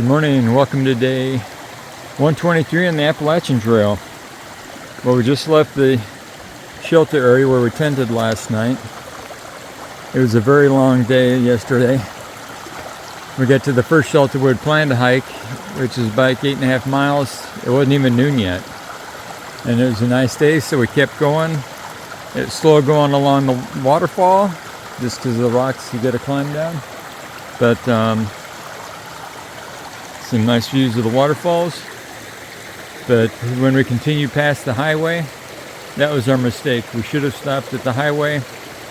Good morning and welcome to day 123 on the Appalachian Trail. Well, we just left the shelter area where we tented last night. It was a very long day yesterday. We got to the first shelter we had planned to hike, which is about 8.5 miles. It wasn't even noon yet. And it was a nice day, so we kept going. It's slow going along the waterfall, just because of the rocks you got to climb down. But some nice views of the waterfalls. But when we continued past the highway, that was our mistake. We should have stopped at the highway.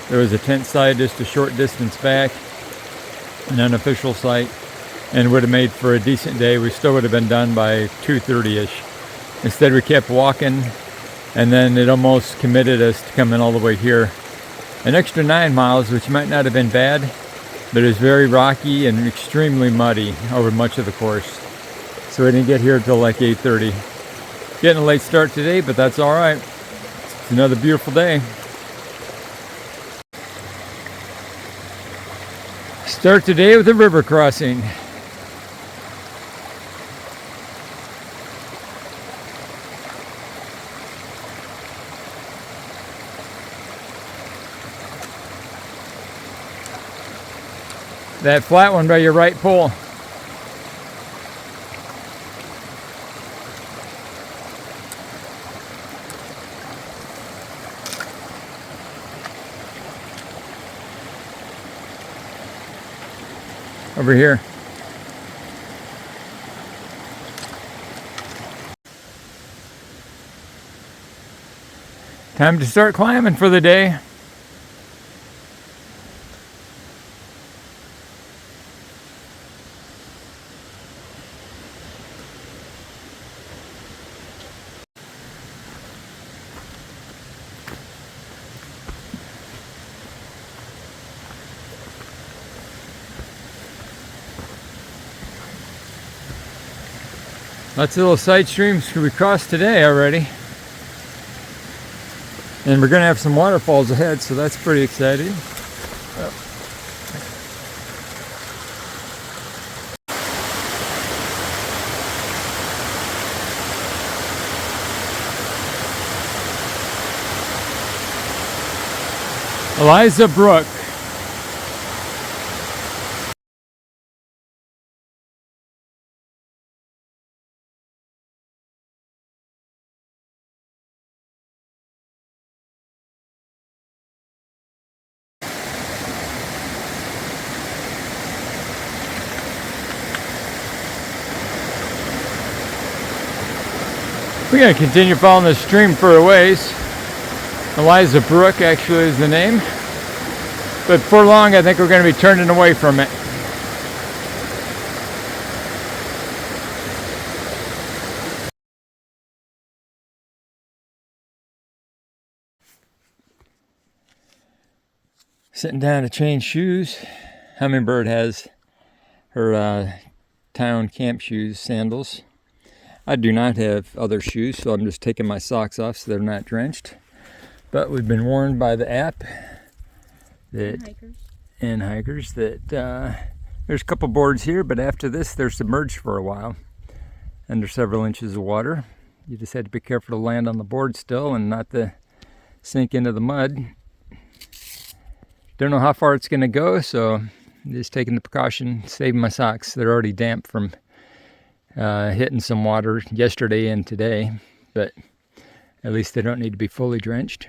There was a tent site just a short distance back, an unofficial site, and would have made for a decent day. We still would have been done by 2:30ish. Instead, we kept walking, and then it almost committed us to coming all the way here. An extra 9 miles, which might not have been bad, but it was very rocky and extremely muddy over much of the course. So we didn't get here until like 8:30. Getting a late start today, but that's all right. It's another beautiful day. Start today with a river crossing. That flat one by your right pole. Over here. Time to start climbing for the day. Lots of little side streams we crossed today already. And we're going to have some waterfalls ahead, so that's pretty exciting. Eliza Brook. We're going to continue following the stream for a ways. Eliza Brook actually is the name. But for long, I think we're going to be turning away from it. Sitting down to change shoes. Hummingbird has her town camp shoes, sandals. I do not have other shoes, so I'm just taking my socks off so they're not drenched. But we've been warned by the app that hikers that there's a couple boards here, but after this they're submerged for a while under several inches of water. You just had to be careful to land on the board still and not to sink into the mud. Don't know how far it's going to go, so I'm just taking the precaution, saving my socks. They're already damp from hitting some water yesterday and today, but at least they don't need to be fully drenched.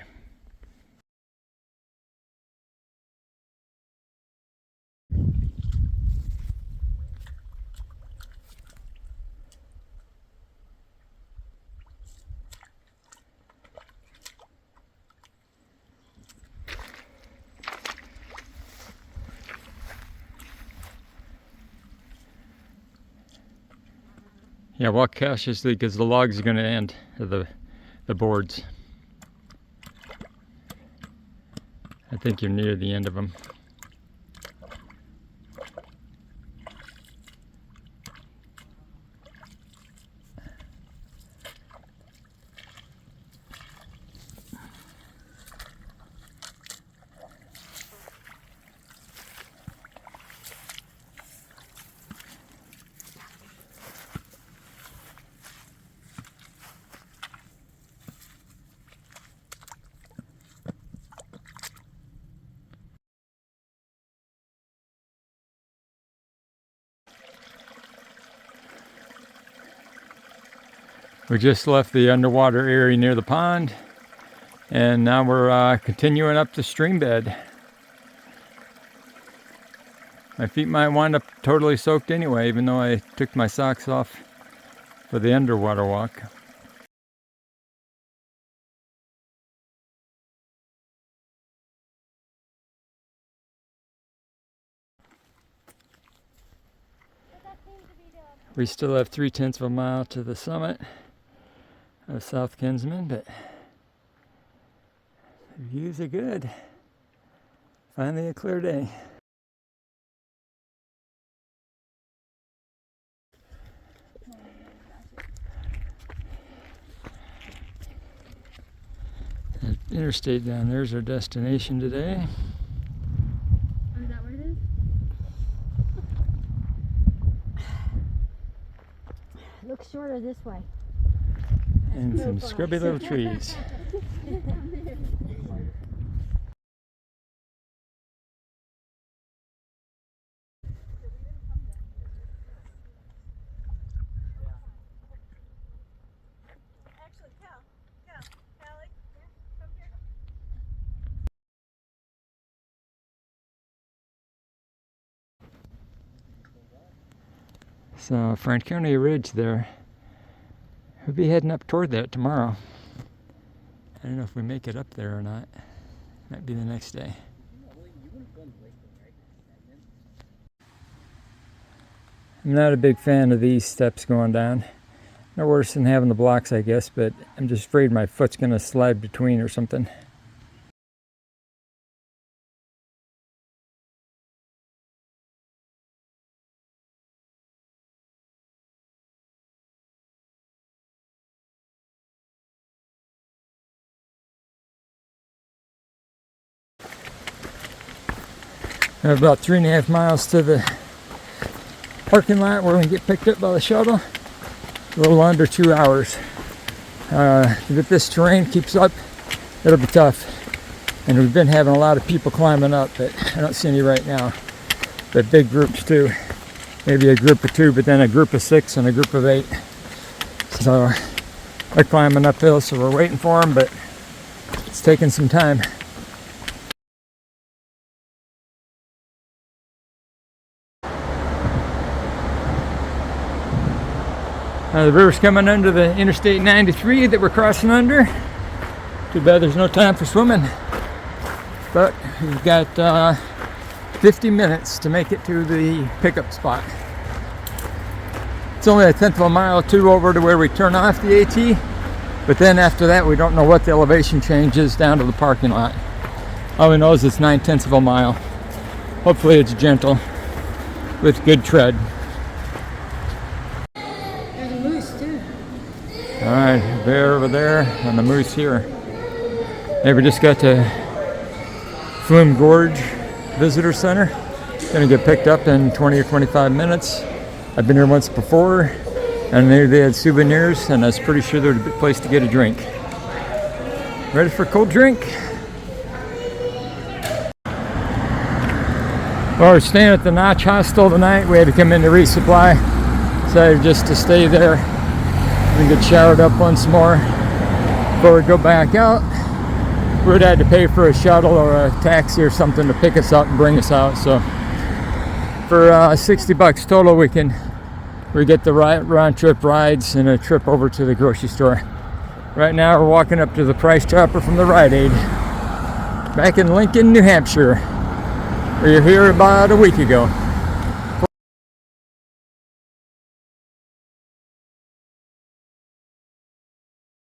Yeah, walk cautiously because the logs are going to end the boards. I think you're near the end of them. We just left the underwater area near the pond, and now we're continuing up the stream bed. My feet might wind up totally soaked anyway, even though I took my socks off for the underwater walk. We still have 3/10 of a mile to the summit of South Kinsman, but the views are good. Finally a clear day. That interstate down there is our destination today. Oh, is that where it is? Looks shorter this way. And some scrubby little trees. So Franconia Ridge there. We'll be heading up toward that tomorrow. I don't know if we make it up there or not. Might be the next day. I'm not a big fan of these steps going down. No worse than having the blocks, I guess, but I'm just afraid my foot's gonna slide between or something. We have about 3.5 miles to the parking lot where we can get picked up by the shuttle. A little under 2 hours. If this terrain keeps up, it'll be tough. And we've been having a lot of people climbing up, but I don't see any right now. But big groups too. Maybe a group of 2, but then a group of 6 and a group of 8. So they're climbing uphill, so we're waiting for them, but it's taking some time. The river's coming under the Interstate 93 that we're crossing under. Too bad there's no time for swimming. But we've got 50 minutes to make it to the pickup spot. It's only a 1/10 of a mile or 2 over to where we turn off the AT. But then after that, we don't know what the elevation change is down to the parking lot. All we know is it's 9/10 of a mile. Hopefully it's gentle with good tread. Alright, bear over there and the moose here. Hey, we just got to Flume Gorge Visitor Center. Gonna get picked up in 20 or 25 minutes. I've been here once before, and they had souvenirs, and I was pretty sure there was a good place to get a drink. Ready for a cold drink? Well, we're staying at the Notch Hostel tonight. We had to come in to resupply. Decided just to stay there and get showered up once more before we go back out. We would have had to pay for a shuttle or a taxi or something to pick us up and bring us out. So for $60 total, we get the round trip rides and a trip over to the grocery store. Right now, we're walking up to the Price Chopper from the Rite Aid, back in Lincoln, New Hampshire. We were here about a week ago.